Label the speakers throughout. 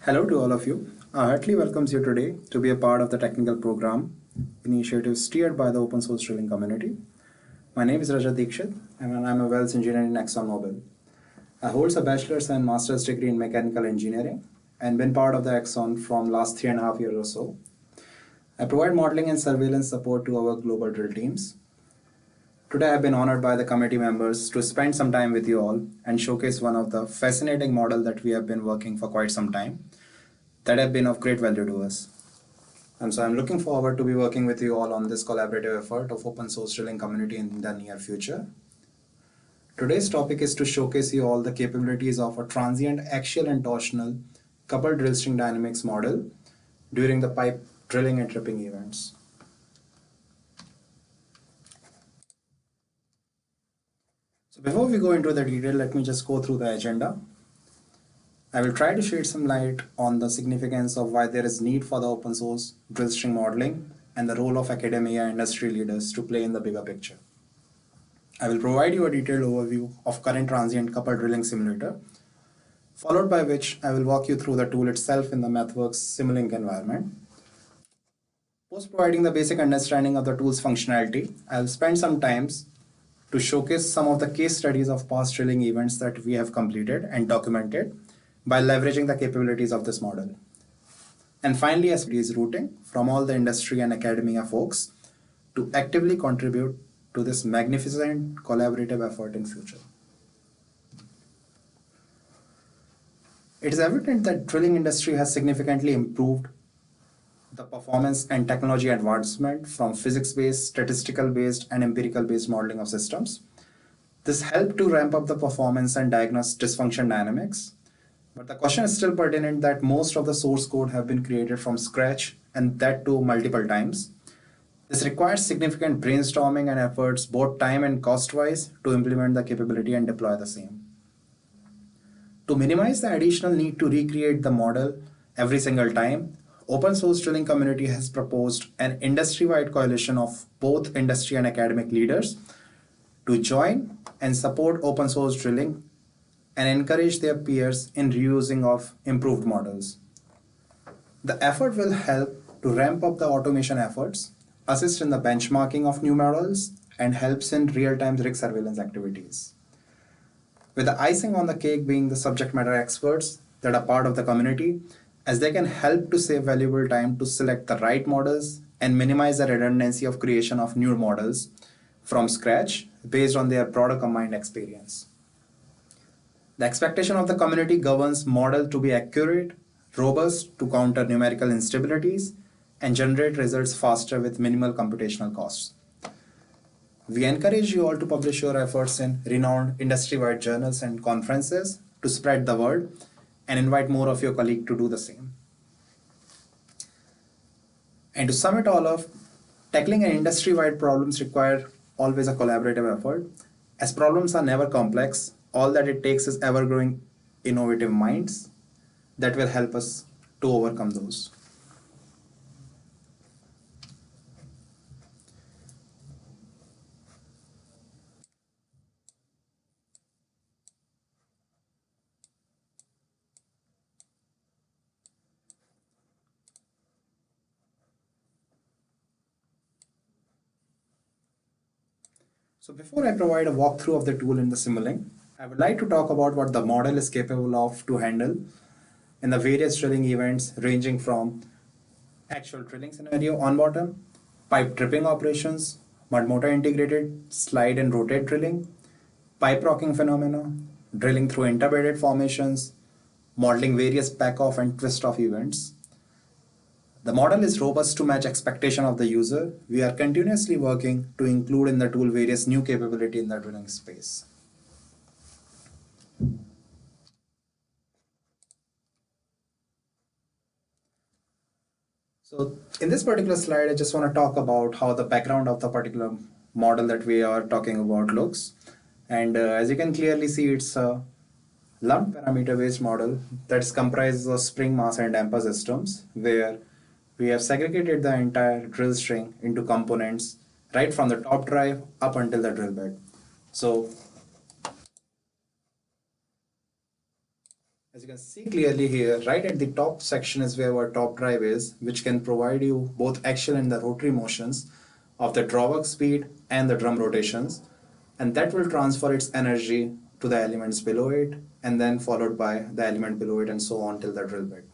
Speaker 1: Hello to all of you. I heartily welcomes you today to be a part of the technical program initiative steered by the open source drilling community. My name is Rajat Dixit and I'm a wells engineer in ExxonMobil. I hold a bachelor's and master's degree in mechanical engineering and been part of the Exxon from last 3.5 years or so. I provide modeling and surveillance support to our global drill teams. Today I've been honored by the committee members to spend some time with you all and showcase one of the fascinating models that we have been working for quite some time that have been of great value to us. And so I'm looking forward to be working with you all on this collaborative effort of open source drilling community in the near future. Today's topic is to showcase you all the capabilities of a transient axial and torsional coupled drill string dynamics model during the pipe drilling and tripping events. So before we go into the detail, let me just go through the agenda. I will try to shed some light on the significance of why there is need for the open source drill string modeling and the role of academia and industry leaders to play in the bigger picture. I will provide you a detailed overview of current transient coupled drilling simulator, followed by which I will walk you through the tool itself in the MathWorks Simulink environment. Post providing the basic understanding of the tool's functionality, I will spend some time to showcase some of the case studies of past drilling events that we have completed and documented by leveraging the capabilities of this model. And finally, as is routing from all the industry and academia folks to actively contribute to this magnificent collaborative effort in future. It is evident that drilling industry has significantly improved the performance and technology advancement from physics-based, statistical-based, and empirical-based modeling of systems. This helped to ramp up the performance and diagnose dysfunction dynamics. But the question is still pertinent that most of the source code have been created from scratch and that too multiple times. This requires significant brainstorming and efforts, both time and cost-wise, to implement the capability and deploy the same. To minimize the additional need to recreate the model every single time, open source drilling community has proposed an industry-wide coalition of both industry and academic leaders to join and support open source drilling and encourage their peers in reusing of improved models. The effort will help to ramp up the automation efforts, assist in the benchmarking of new models, and helps in real-time rig surveillance activities. With the icing on the cake being the subject matter experts that are part of the community, as they can help to save valuable time to select the right models and minimize the redundancy of creation of new models from scratch based on their broader combined experience. The expectation of the community governs model to be accurate, robust to counter numerical instabilities, and generate results faster with minimal computational costs. We encourage you all to publish your efforts in renowned industry-wide journals and conferences to spread the word and invite more of your colleagues to do the same. And to sum it all up, tackling an industry-wide problems require always a collaborative effort, as problems are never complex. All that it takes is ever-growing innovative minds that will help us to overcome those. So before I provide a walkthrough of the tool in the Simulink, I would like to talk about what the model is capable of to handle in the various drilling events ranging from actual drilling scenario on bottom, pipe tripping operations, mud motor integrated slide and rotate drilling, pipe rocking phenomena, drilling through interbedded formations, modeling various back off and twist off events. The model is robust to match expectation of the user. We are continuously working to include in the tool various new capability in the drilling space. So in this particular slide, I just want to talk about how the background of the particular model that we are talking about looks. And as you can clearly see, it's a lumped parameter based model that's comprised of spring, mass, and damper systems, where we have segregated the entire drill string into components right from the top drive up until the drill bed. So As you can see clearly here, right at the top section is where our top drive is, which can provide you both axial and the rotary motions of the drawwork speed and the drum rotations, and that will transfer its energy to the elements below it, and then followed by the element below it, and so on till the drill bit.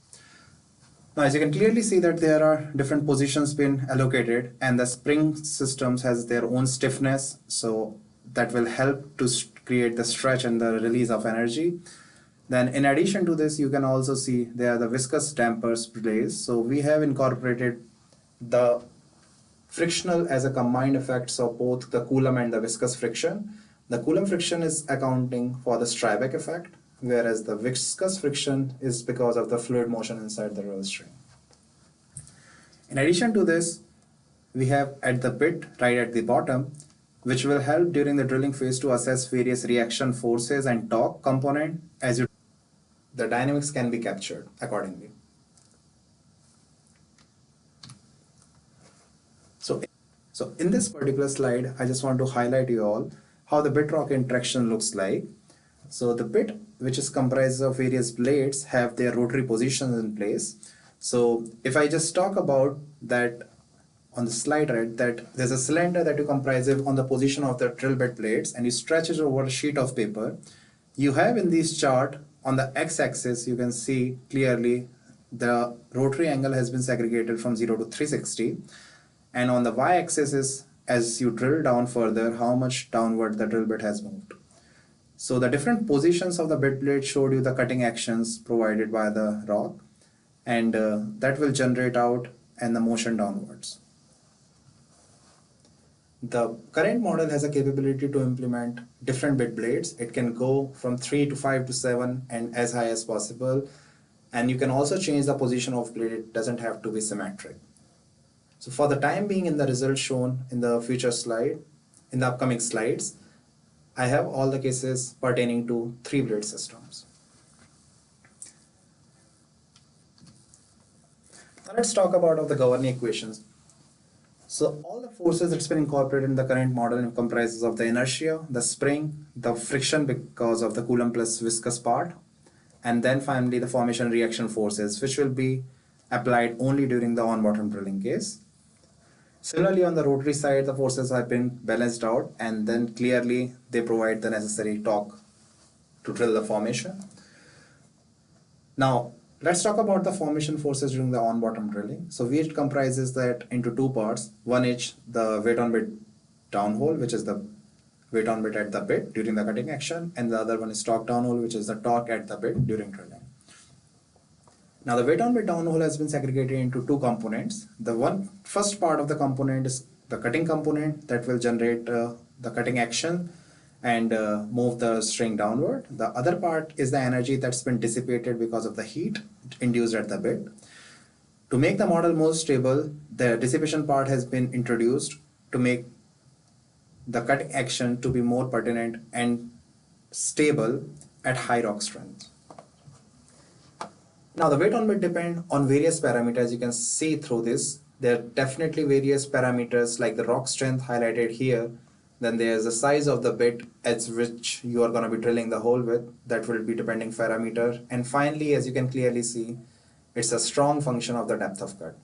Speaker 1: Now, as you can clearly see that there are different positions being allocated, and the spring systems has their own stiffness, so that will help to create the stretch and the release of energy. Then in addition to this, you can also see there are the viscous dampers placed. So we have incorporated the frictional as a combined effects of both the Coulomb and the viscous friction. The Coulomb friction is accounting for the Strybeck effect, whereas the viscous friction is because of the fluid motion inside the drill string. In addition to this, we have at the bit right at the bottom, which will help during the drilling phase to assess various reaction forces and torque component as you the dynamics can be captured accordingly. So in this particular slide, I just want to highlight you all how the bit rock interaction looks like. So the bit, which is comprised of various blades, have their rotary positions in place. So if I just talk about that on the slide, right, that there's a cylinder that you comprise on the position of the drill bit blades, and you stretch it over a sheet of paper. You have in this chart on the x-axis, you can see clearly the rotary angle has been segregated from 0 to 360, and on the y-axis is as you drill down further how much downward the drill bit has moved. So the different positions of the bit blade showed you the cutting actions provided by the rock, and that will generate out and the motion downwards. The current model has a capability to implement different bit blades. It can go from 3 to 5 to 7 and as high as possible. And you can also change the position of blade. It doesn't have to be symmetric. So for the time being, in the results shown in the future slide, in the upcoming slides, I have all the cases pertaining to 3 blade systems. Now let's talk about the governing equations. So all the forces that's been incorporated in the current model comprises of the inertia, the spring, the friction because of the Coulomb plus viscous part, and then finally the formation reaction forces, which will be applied only during the on-bottom drilling case. Similarly, on the rotary side, the forces have been balanced out, and then clearly they provide the necessary torque to drill the formation. Now, let's talk about the formation forces during the on-bottom drilling. So it comprises that into 2 parts. One is the weight on bit downhole, which is the weight on bit at the bit during the cutting action, and the other one is torque downhole, which is the torque at the bit during drilling. Now the weight on bit downhole has been segregated into 2 components. The first part of the component is the cutting component that will generate the cutting action and move the string downward. The other part is the energy that's been dissipated because of the heat induced at the bit. To make the model more stable, the dissipation part has been introduced to make the cutting action to be more pertinent and stable at high rock strength. Now the weight on bit depend on various parameters. You can see through this. There are definitely various parameters like the rock strength highlighted here. Then there's the size of the bit at which you are going to be drilling the hole with. That will be depending parameter. And finally, as you can clearly see, it's a strong function of the depth of cut.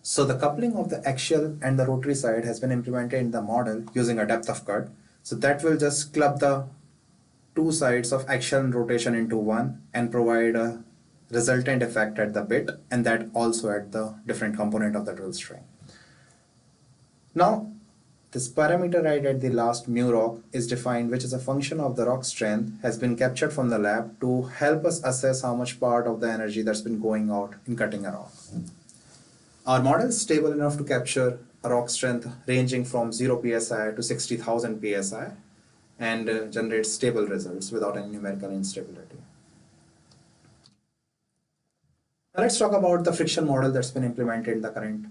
Speaker 1: So the coupling of the axial and the rotary side has been implemented in the model using a depth of cut. So that will just club the 2 sides of axial and rotation into one and provide a resultant effect at the bit, and that also at the different component of the drill string. Now, this parameter right at the last mu rock is defined, which is a function of the rock strength, has been captured from the lab to help us assess how much part of the energy that's been going out in cutting a rock. Our model is stable enough to capture a rock strength ranging from 0 psi to 60,000 psi and generate stable results without any numerical instability. Now let's talk about the friction model that's been implemented in the current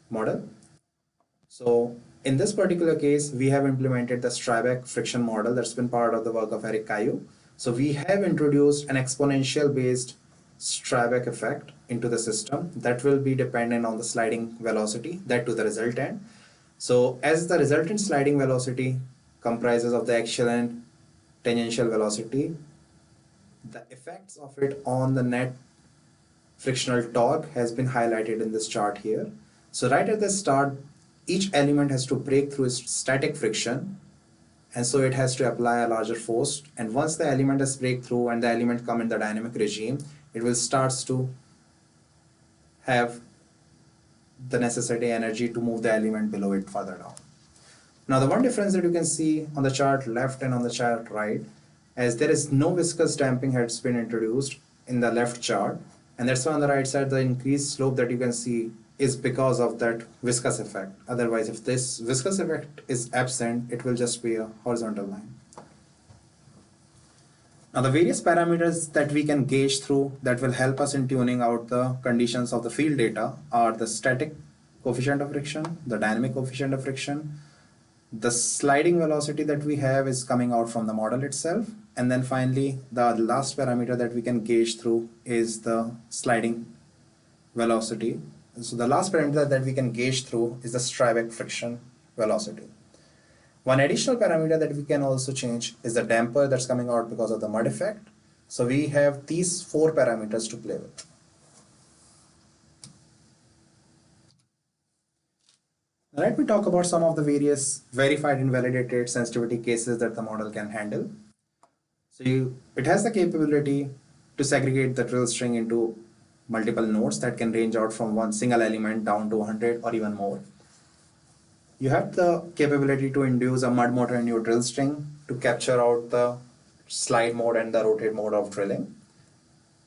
Speaker 1: model. So in this particular case, we have implemented the Strybeck friction model that's been part of the work of Eric Caillou. So we have introduced an exponential based Strybeck effect into the system that will be dependent on the sliding velocity, that to the resultant. So as the resultant sliding velocity comprises of the axial and tangential velocity, The effects of it on the net frictional torque has been highlighted in this chart here. So right at the start, each element has to break through its static friction, and so it has to apply a larger force. And once the element has break through and the element come in the dynamic regime, it will starts to have the necessary energy to move the element below it further down. Now the one difference that you can see on the chart left and on the chart right, as there is no viscous damping has been introduced in the left chart, and that's why on the right side the increased slope that you can see is because of that viscous effect. Otherwise, if this viscous effect is absent, it will just be a horizontal line. Now the various parameters that we can gauge through that will help us in tuning out the conditions of the field data are the static coefficient of friction, the dynamic coefficient of friction, the sliding velocity that we have is coming out from the model itself, and then finally the last parameter that we can gauge through is the sliding velocity. So the last parameter that we can gauge through is the Strybeck friction velocity. One additional parameter that we can also change is the damper that's coming out because of the mud effect. So we have these 4 parameters to play with. Now let me talk about some of the various verified and validated sensitivity cases that the model can handle. So it has the capability to segregate the drill string into multiple nodes that can range out from one single element down to 100 or even more. You have the capability to induce a mud motor in your drill string to capture out the slide mode and the rotate mode of drilling.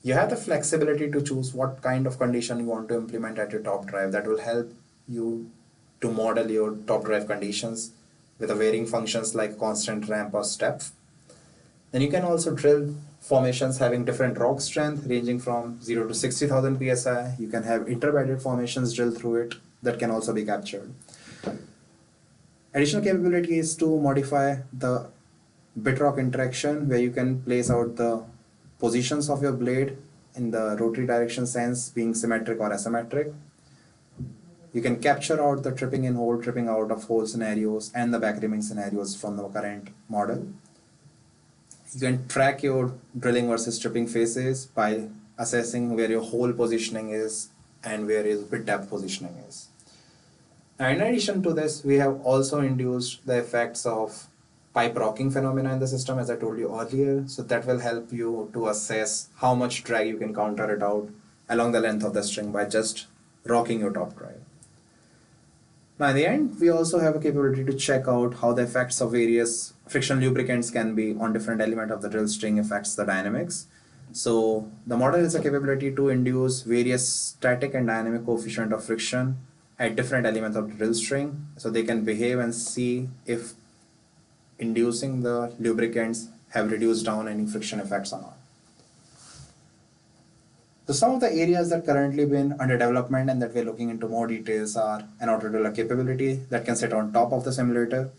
Speaker 1: You have the flexibility to choose what kind of condition you want to implement at your top drive. That will help you to model your top drive conditions with a varying functions like constant ramp or step. Then you can also drill formations having different rock strength ranging from 0 to 60,000 psi. You can have interbedded formations drilled through it that can also be captured. Additional capability is to modify the bit rock interaction, where you can place out the positions of your blade in the rotary direction sense, being symmetric or asymmetric. You can capture out the tripping in hole, tripping out of hole scenarios and the backreaming scenarios from the current model. You can track your drilling versus tripping phases by assessing where your hole positioning is and where your bit depth positioning is. Now, in addition to this, we have also induced the effects of pipe rocking phenomena in the system, as I told you earlier. So that will help you to assess how much drag you can counter it out along the length of the string by just rocking your top drive. Now in the end, we also have a capability to check out how the effects of various friction lubricants can be on different element of the drill string affects the dynamics. So the model has a capability to induce various static and dynamic coefficient of friction at different elements of the drill string, so they can behave and see if inducing the lubricants have reduced down any friction effects or not. So some of the areas that currently been under development and that we're looking into more details are an auto-driller capability that can sit on top of the simulator,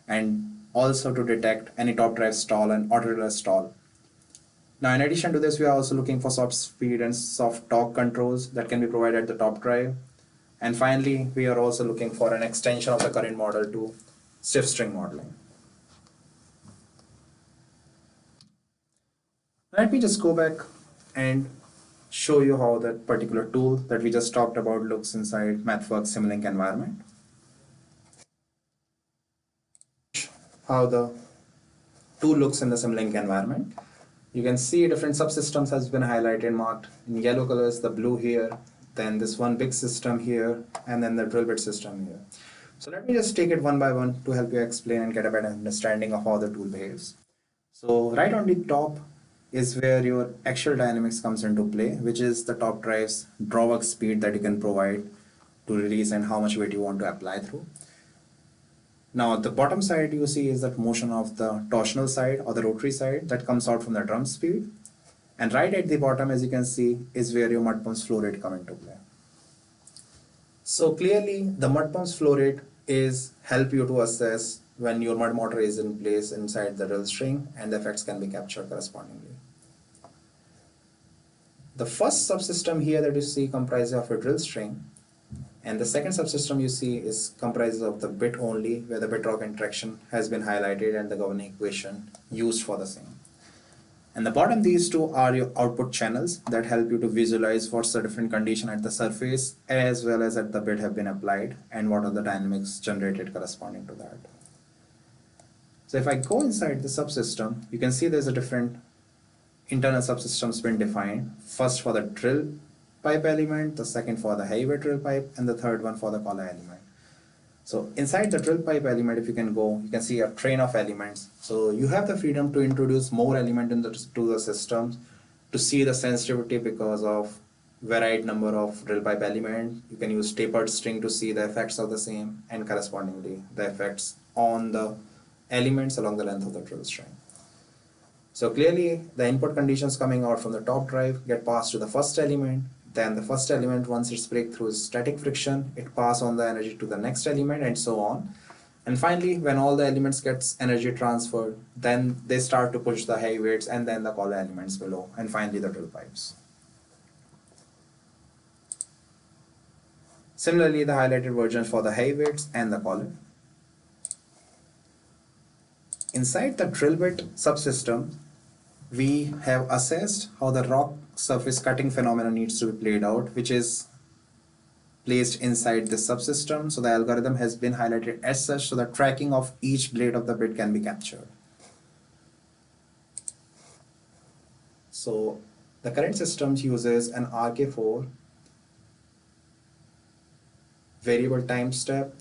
Speaker 1: and also to detect any top drive stall and auto-driller stall. Now in addition to this, we are also looking for soft speed and soft torque controls that can be provided at the top drive. And finally, we are also looking for an extension of the current model to stiff string modeling. Let me just go back and show you how that particular tool that we just talked about looks inside MathWorks Simulink environment. How the tool looks in the Simulink environment. You can see different subsystems has been highlighted, marked in yellow colors, the blue here, then this one big system here, and then the drill bit system here. So let me just take it one by one to help you explain and get a better understanding of how the tool behaves. So right on the top is where your axial dynamics comes into play, which is the top drive's drawwork speed that you can provide to release and how much weight you want to apply through. Now the bottom side you see is that motion of the torsional side or the rotary side that comes out from the drum speed. And right at the bottom, as you can see, is where your mud pump's flow rate come into play. So clearly the mud pump's flow rate is help you to assess when your mud motor is in place inside the drill string, and the effects can be captured correspondingly. The first subsystem here that you see comprises of a drill string, and the second subsystem you see is comprises of the bit only, where the bit rock interaction has been highlighted and the governing equation used for the same. And the bottom, these two are your output channels that help you to visualize what's the different condition at the surface as well as at the bit have been applied and what are the dynamics generated corresponding to that. So if I go inside the subsystem, you can see there's a different internal subsystems been defined. First for the drill pipe element, the second for the heavyweight drill pipe, and the third one for the collar element. So inside the drill pipe element, if you can go, you can see a train of elements. So you have the freedom to introduce more element to the system to see the sensitivity because of varied number of drill pipe elements. You can use tapered string to see the effects of the same and correspondingly the effects on the elements along the length of the drill string. So clearly the input conditions coming out from the top drive get passed to the first element. Then the first element, once its breakthrough is static friction, it passes on the energy to the next element and so on. And finally, when all the elements gets energy transferred, then they start to push the heavy weights and then the collar elements below, and finally the drill pipes. Similarly, the highlighted version for the heavy weights and the collar. Inside the drill bit subsystem, we have assessed how the rock surface cutting phenomena needs to be played out, which is placed inside the subsystem. So the algorithm has been highlighted as such so the tracking of each blade of the bit can be captured. So the current system uses an RK4 variable time step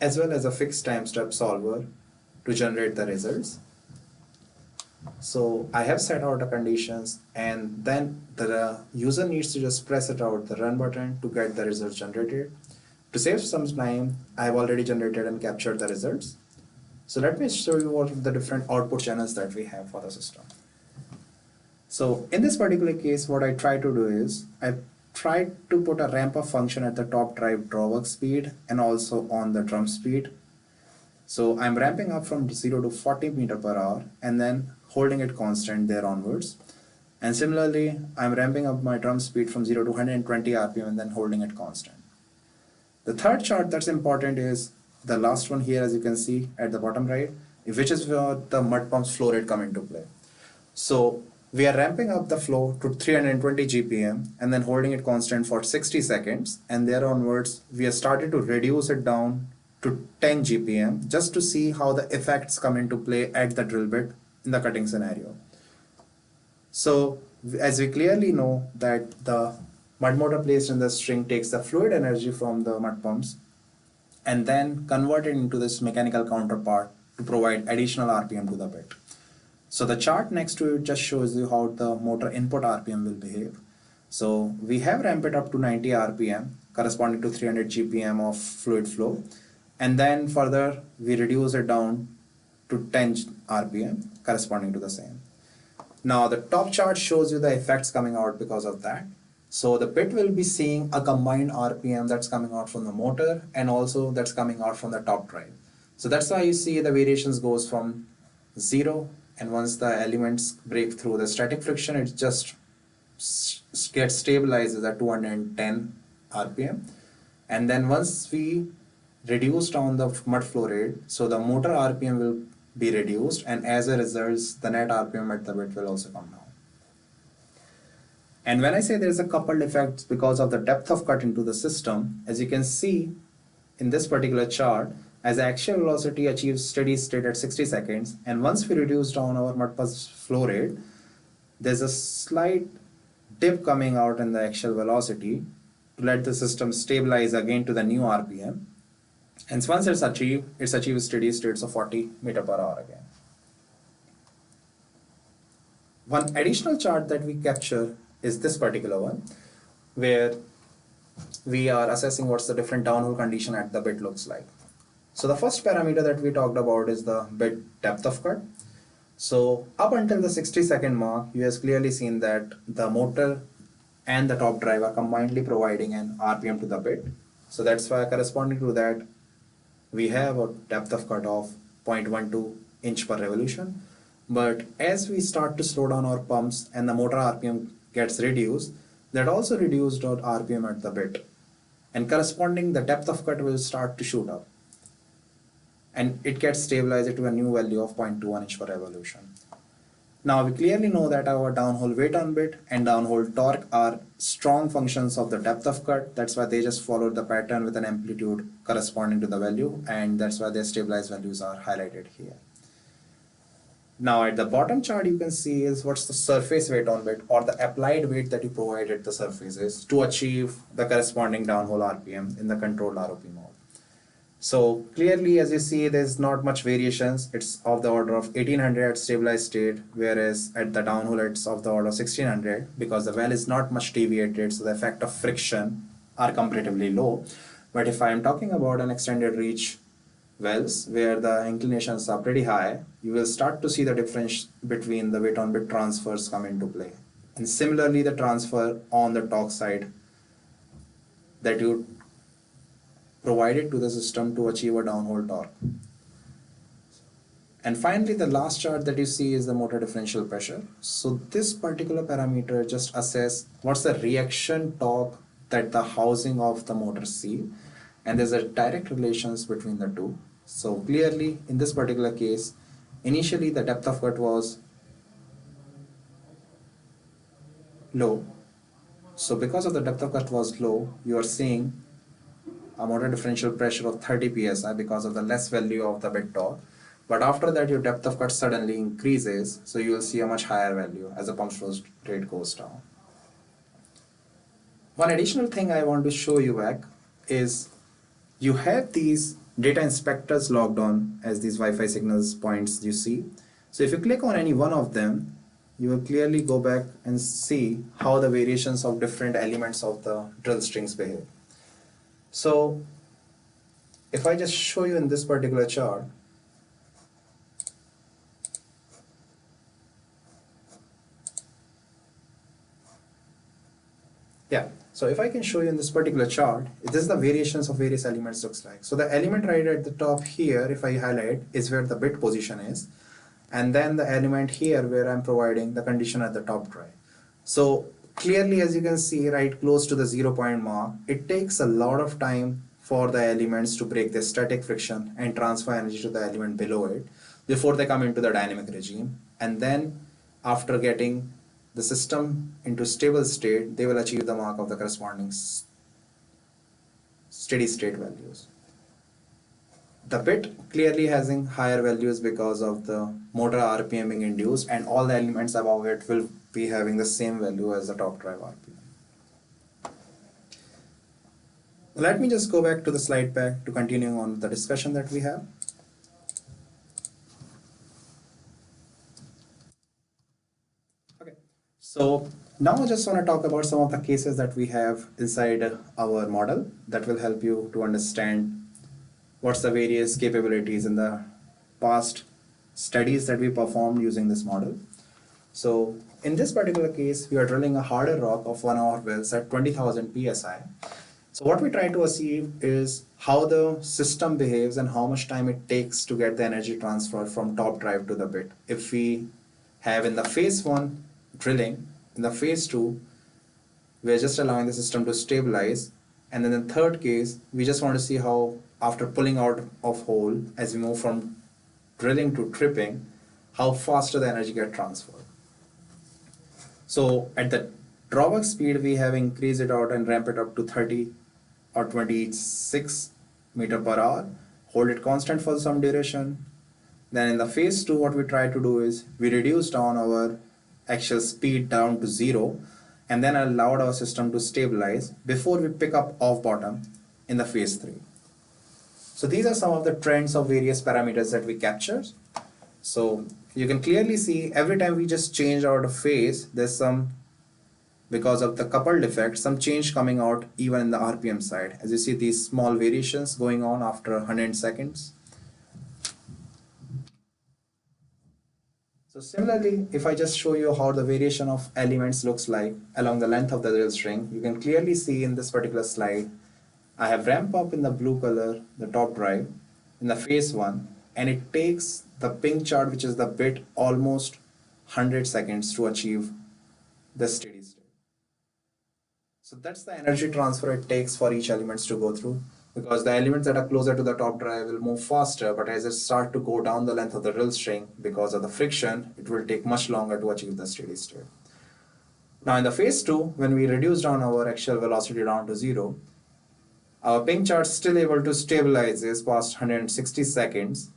Speaker 1: as well as a fixed time step solver to generate the results. So I have set out the conditions and then the user needs to just press it out the run button to get the results generated. To save some time, I have already generated and captured the results. So let me show you what are the different output channels that we have for the system. So in this particular case, what I try to do is I try to put a ramp up function at the top drive drawwork speed and also on the drum speed. So I'm ramping up from 0 to 40 meter per hour and then holding it constant there onwards. And similarly, I'm ramping up my drum speed from 0 to 120 RPM and then holding it constant. The third chart that's important is the last one here, as you can see at the bottom right, which is where the mud pump's flow rate come into play. So we are ramping up the flow to 320 GPM and then holding it constant for 60 seconds. And there onwards, we have started to reduce it down to 10 GPM just to see how the effects come into play at the drill bit in the cutting scenario. So as we clearly know that the mud motor placed in the string takes the fluid energy from the mud pumps and then convert it into this mechanical counterpart to provide additional RPM to the bit. So the chart next to it just shows you how the motor input RPM will behave. So we have ramped it up to 90 RPM corresponding to 300 GPM of fluid flow. And then further we reduce it down to 10 RPM corresponding to the same. Now the top chart shows you the effects coming out because of that. So the bit will be seeing a combined RPM that's coming out from the motor and also that's coming out from the top drive. So that's why you see the variations goes from 0, and once the elements break through the static friction, it just gets stabilized at 210 RPM. And then once we reduce down the mud flow rate, so the motor RPM will be reduced, and as a result, the net RPM at the bit will also come down. And when I say there is a coupled effect because of the depth of cut into the system, as you can see in this particular chart, as the axial velocity achieves steady state at 60 seconds, and once we reduce down our mud pulse flow rate, there's a slight dip coming out in the axial velocity to let the system stabilize again to the new RPM. And once it's achieved steady states of 40 meter per hour again. One additional chart that we capture is this particular one, where we are assessing what's the different downhole condition at the bit looks like. So the first parameter that we talked about is the bit depth of cut. So up until the 60-second mark, you have clearly seen that the motor and the top drive are combinedly providing an RPM to the bit. So that's why corresponding to that, we have a depth of cut of 0.12 inch per revolution. But as we start to slow down our pumps and the motor RPM gets reduced, that also reduced our RPM at the bit. And corresponding, the depth of cut will start to shoot up. And it gets stabilized to a new value of 0.21 inch per revolution. Now we clearly know that our downhole weight on bit and downhole torque are strong functions of the depth of cut. That's why they just followed the pattern with an amplitude corresponding to the value, and that's why their stabilized values are highlighted here. Now at the bottom chart you can see is what's the surface weight on bit or the applied weight that you provided the surfaces to achieve the corresponding downhole RPM in the controlled ROP mode. So clearly, as you see, there's not much variations. It's of the order of 1800 at stabilized state, whereas at the downhole it's of the order of 1600 because the well is not much deviated, so the effect of friction are comparatively low. But if I am talking about an extended reach wells where the inclinations are pretty high, you will start to see the difference between the weight on bit transfers come into play. And similarly, the transfer on the torque side that you provided to the system to achieve a downhole torque. And finally, the last chart that you see is the motor differential pressure. So this particular parameter just assess what's the reaction torque that the housing of the motor see, and there's a direct relations between the two. So clearly in this particular case, initially the depth of cut was low. So because of the depth of cut was low, you are seeing a motor differential pressure of 30 psi because of the less value of the bit torque. But after that, your depth of cut suddenly increases, so you will see a much higher value as the pump flow rate goes down. One additional thing I want to show you back is you have these data inspectors logged on as these Wi-Fi signals points you see. So if you click on any one of them, you will clearly go back and see how the variations of different elements of the drill strings behave. So if I just show you in this particular chart, so if I can show you in this particular chart, this is the variations of various elements looks like. So the element right at the top here, if I highlight, is where the bit position is, and then the element here where I'm providing the condition at the top drive. So clearly, as you can see right close to the 0 point mark, it takes a lot of time for the elements to break their static friction and transfer energy to the element below it before they come into the dynamic regime. And then after getting the system into stable state, they will achieve the mark of the corresponding steady state values. The bit clearly having higher values because of the motor RPM being induced, and all the elements above it will be having the same value as the top drive RPM. Let me just go back to the slide pack to continue on the discussion that we have. Okay, so now I just want to talk about some of the cases that we have inside our model that will help you to understand what's the various capabilities in the past studies that we performed using this model. So in this particular case, we are drilling a harder rock of 1 hour wells at 20,000 psi. So what we try to achieve is how the system behaves and how much time it takes to get the energy transfer from top drive to the bit. If we have in the phase 1 drilling, in the phase 2, we are just allowing the system to stabilize, and then in the third case, we just want to see how after pulling out of hole, as we move from drilling to tripping, how faster the energy gets transferred. So at the drawback speed, we have increased it out and ramp it up to 30 or 26 meter per hour, hold it constant for some duration. Then in the phase 2, what we try to do is we reduce down our actual speed down to 0, and then allowed our system to stabilize before we pick up off bottom in the phase 3. So these are some of the trends of various parameters that we captured. So you can clearly see every time we just change out a phase, there's some, because of the coupled effect, some change coming out even in the RPM side. As you see these small variations going on after 100 seconds. So similarly, if I just show you how the variation of elements looks like along the length of the drill string, you can clearly see in this particular slide, I have ramp up in the blue color, the top drive, in the phase 1, and it takes the pink chart, which is the bit, almost 100 seconds to achieve the steady state. So that's the energy transfer it takes for each elements to go through. because the elements that are closer to the top drive will move faster, but as it starts to go down the length of the drill string because of the friction, it will take much longer to achieve the steady state. Now in the phase 2, when we reduce down our axial velocity down to 0, our ping chart is still able to stabilize this past 160 seconds.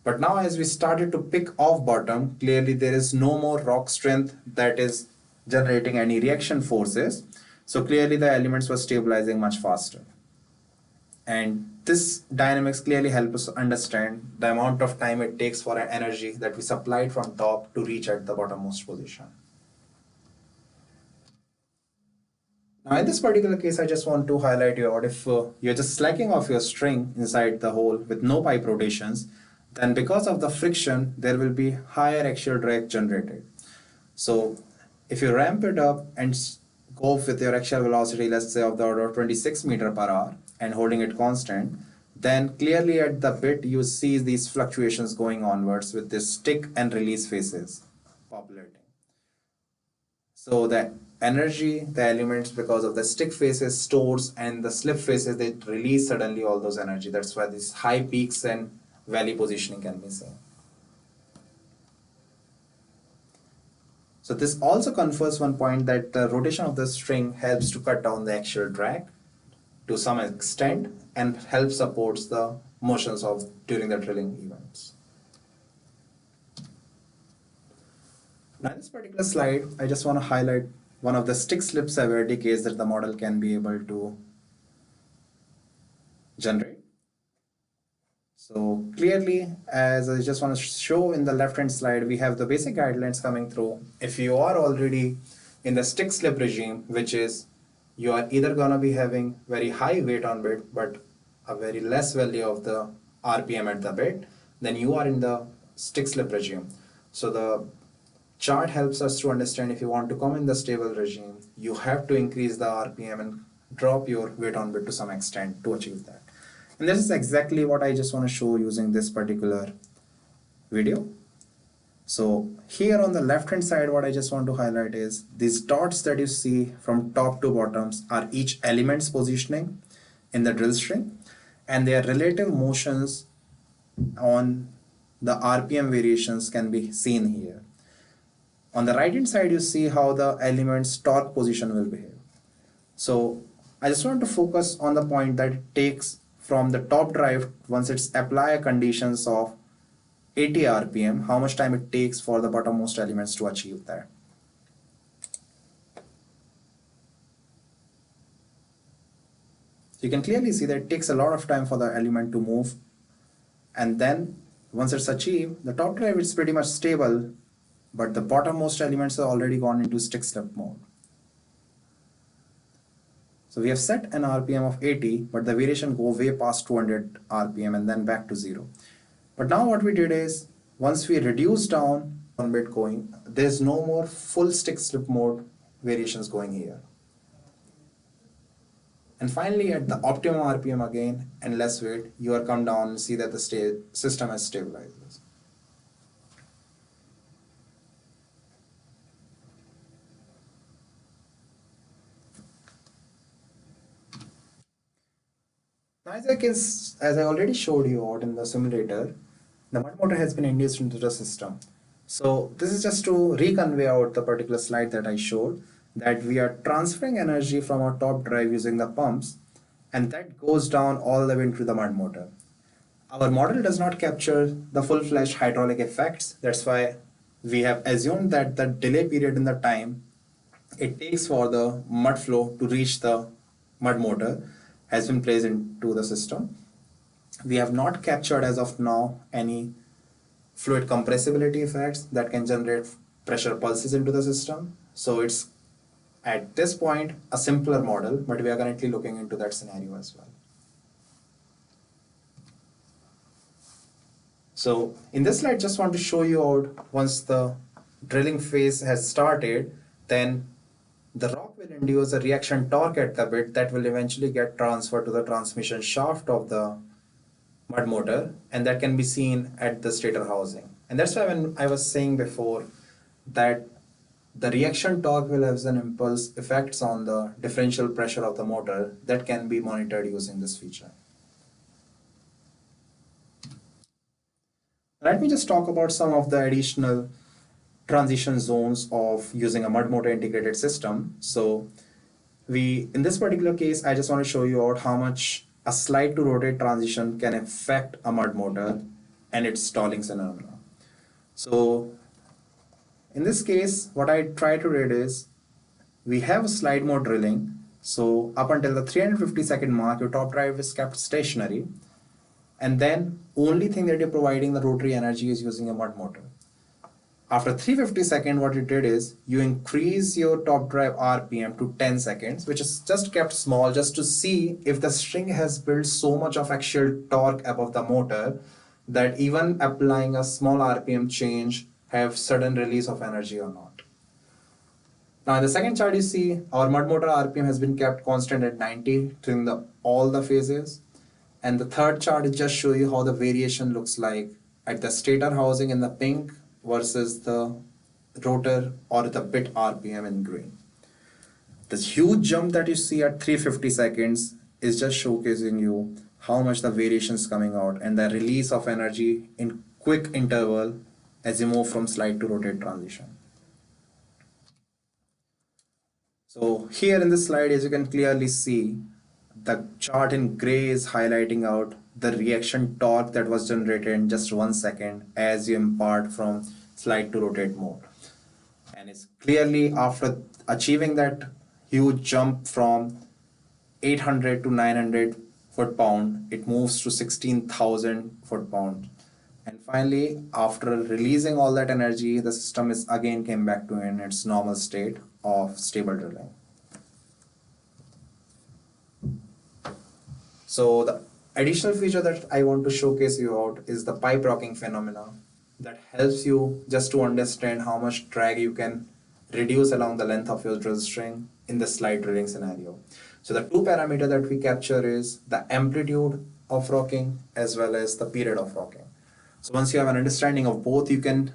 Speaker 1: But now as we started to pick off bottom, clearly there is no more rock strength that is generating any reaction forces. So clearly the elements were stabilizing much faster. And this dynamics clearly helps us understand the amount of time it takes for an energy that we supplied from top to reach at the bottommost position. Now in this particular case, I just want to highlight you out if you're just slacking off your string inside the hole with no pipe rotations, then because of the friction, there will be higher axial drag generated. So if you ramp it up and go with your axial velocity, let's say of the order of 26 meter per hour and holding it constant, then clearly at the bit you see these fluctuations going onwards with this stick and release phases populating. So the energy, the elements, because of the stick phases stores, and the slip phases, they release suddenly all those energy. That's why these high peaks and valley positioning can be seen. So this also confers one point that the rotation of the string helps to cut down the axial drag to some extent and helps supports the motions of during the drilling events. Now in this particular slide, I just want to highlight one of the stick slip severity case that the model can be able to generate. So clearly, as I just want to show in the left hand slide, we have the basic guidelines coming through. If you are already in the stick slip regime, which is you are either going to be having very high weight on bit but a very less value of the RPM at the bit, then you are in the stick slip regime. So the chart helps us to understand if you want to come in the stable regime, you have to increase the RPM and drop your weight on bit to some extent to achieve that. And this is exactly what I just want to show using this particular video. So here on the left hand side, what I just want to highlight is these dots that you see from top to bottoms are each element's positioning in the drill string, and their relative motions on the RPM variations can be seen here. On the right hand side, you see how the element's torque position will behave. So I just want to focus on the point that it takes from the top drive, once it's apply conditions of 80 RPM, how much time it takes for the bottommost elements to achieve that. So you can clearly see that it takes a lot of time for the element to move, and then once it's achieved, the top drive is pretty much stable, but the bottommost elements are already gone into stick slip mode. So we have set an RPM of 80, but the variation go way past 200 RPM and then back to 0. But now what we did is, once we reduce down one bit going, there's no more full stick slip mode variations going here. And finally at the optimum RPM again and less weight, you are come down and see that the system has stabilized. Now as I already showed you out in the simulator, the mud motor has been induced into the system. So this is just to reconvey out the particular slide that I showed, that we are transferring energy from our top drive using the pumps, and that goes down all the way into the mud motor. Our model does not capture the full-fledged hydraulic effects. That's why we have assumed that the delay period in the time it takes for the mud flow to reach the mud motor has been placed into the system. We have not captured as of now any fluid compressibility effects that can generate pressure pulses into the system. So it's at this point a simpler model, but we are currently looking into that scenario as well. So in this slide, just want to show you out once the drilling phase has started, then the rock will induce a reaction torque at the bit that will eventually get transferred to the transmission shaft of the mud motor, and that can be seen at the stator housing. And that's why when I was saying before that the reaction torque will have an impulse effects on the differential pressure of the motor that can be monitored using this feature. Let me just talk about some of the additional transition zones of using a mud motor integrated system. So in this particular case, I just want to show you out how much a slide to rotate transition can affect a mud motor and its stalling phenomena. So in this case, what I try to read is we have a slide mode drilling. So up until the 350-second mark, your top drive is kept stationary. And then only thing that you're providing the rotary energy is using a mud motor. After 350 seconds, what you did is you increase your top drive RPM to 10 seconds, which is just kept small just to see if the string has built so much of axial torque above the motor that even applying a small RPM change have sudden release of energy or not. Now in the second chart, you see our mud motor RPM has been kept constant at 90 during all the phases. And the third chart is just show you how the variation looks like at the stator housing in the pink versus the rotor or the bit RPM in green. This huge jump that you see at 350 seconds is just showcasing you how much the variation is coming out and the release of energy in quick interval as you move from slide to rotate transition. So here in this slide, as you can clearly see, the chart in gray is highlighting out the reaction torque that was generated in just 1 second as you impart from slide to rotate mode. And it's clearly after achieving that huge jump from 800 to 900 foot-pound, it moves to 16,000 foot-pound. And finally, after releasing all that energy, the system is again came back to in its normal state of stable drilling. So the additional feature that I want to showcase you out is the pipe rocking phenomena that helps you just to understand how much drag you can reduce along the length of your drill string in the slide drilling scenario. So the two parameters that we capture is the amplitude of rocking as well as the period of rocking. So once you have an understanding of both, you can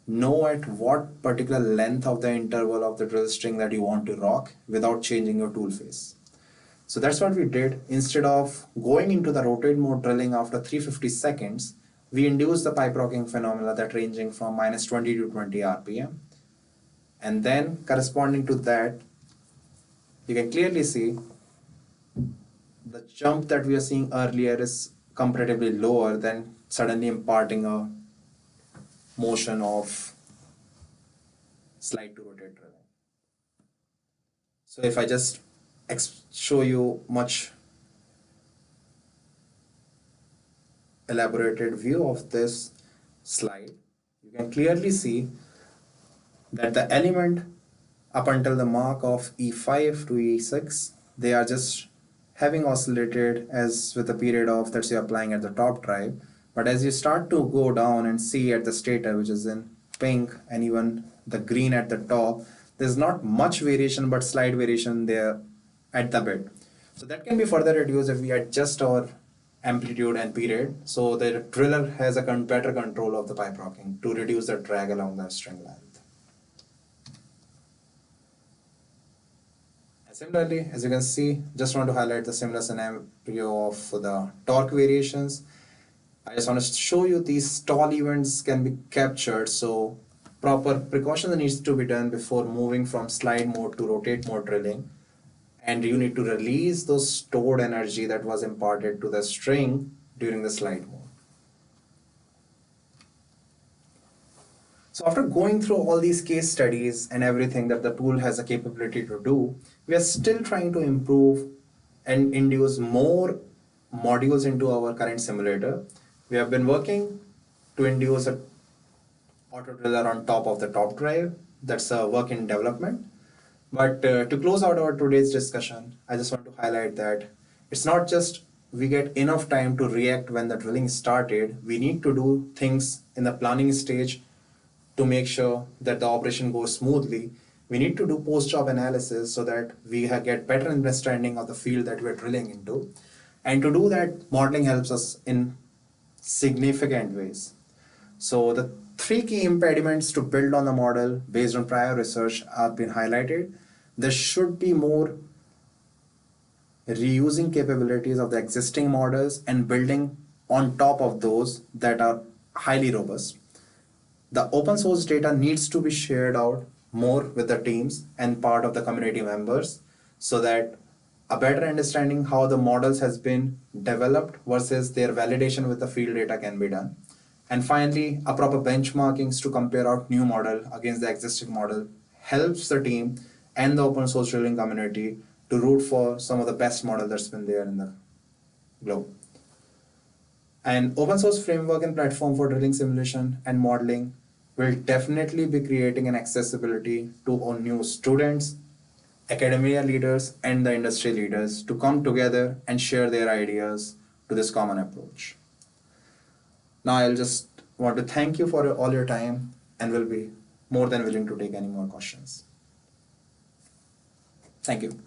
Speaker 1: know at what particular length of the interval of the drill string that you want to rock without changing your tool face. So that's what we did. Instead of going into the rotate mode drilling after 350 seconds, we induced the pipe rocking phenomena that ranging from -20 to 20 RPM. And then corresponding to that, you can clearly see the jump that we are seeing earlier is comparatively lower than suddenly imparting a motion of slide to rotate drilling. So if I just show you much elaborated view of this slide, you can clearly see that the element up until the mark of E5 to E6, they are just having oscillated as with the period of that you're applying at the top drive. But as you start to go down and see at the stator, which is in pink, and even the green at the top, there's not much variation but slight variation there at the bit. So that can be further reduced if we adjust our amplitude and period, so the driller has a better control of the pipe rocking to reduce the drag along the string length. And similarly, as you can see, just want to highlight the similar scenario of the torque variations. I just want to show you these stall events can be captured, so proper precaution needs to be done before moving from slide mode to rotate mode drilling. And you need to release those stored energy that was imparted to the string during the slide mode. So after going through all these case studies and everything that the tool has a capability to do, we are still trying to improve and induce more modules into our current simulator. We have been working to induce an auto driller on top of the top drive. That's a work in development. But to close out our today's discussion, I just want to highlight that it's not just we get enough time to react when the drilling started. We need to do things in the planning stage to make sure that the operation goes smoothly. We need to do post-job analysis so that we get better understanding of the field that we're drilling into. And to do that, modeling helps us in significant ways. So the three key impediments to build on the model based on prior research have been highlighted. There should be more reusing capabilities of the existing models and building on top of those that are highly robust. The open source data needs to be shared out more with the teams and part of the community members so that a better understanding how the models has been developed versus their validation with the field data can be done. And finally, a proper benchmarkings to compare out new model against the existing model helps the team and the open source drilling community to root for some of the best model that's been there in the globe. An open source framework and platform for drilling simulation and modeling will definitely be creating an accessibility to all new students, academia leaders, and the industry leaders to come together and share their ideas to this common approach. Now, I'll just want to thank you for all your time and will be more than willing to take any more questions. Thank you.